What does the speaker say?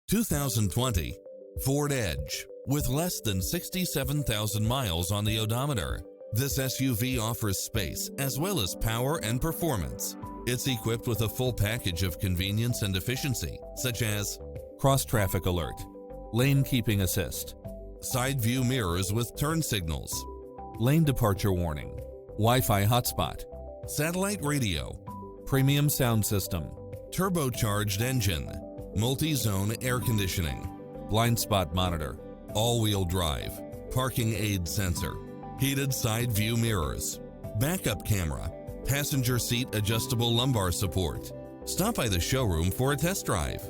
2020 Ford Edge with less than 67,000 miles on the odometer. This SUV offers space as well as power and performance. It's equipped with a full package of convenience and efficiency, such as cross-traffic alert, lane keeping assist, side view mirrors with turn signals, lane departure warning, Wi-Fi hotspot, satellite radio, premium sound system, turbocharged engine, multi-zone air conditioning, blind spot monitor, all-wheel drive, parking aid sensor, heated side view mirrors, backup camera, passenger seat adjustable lumbar support. Stop by the showroom for a test drive.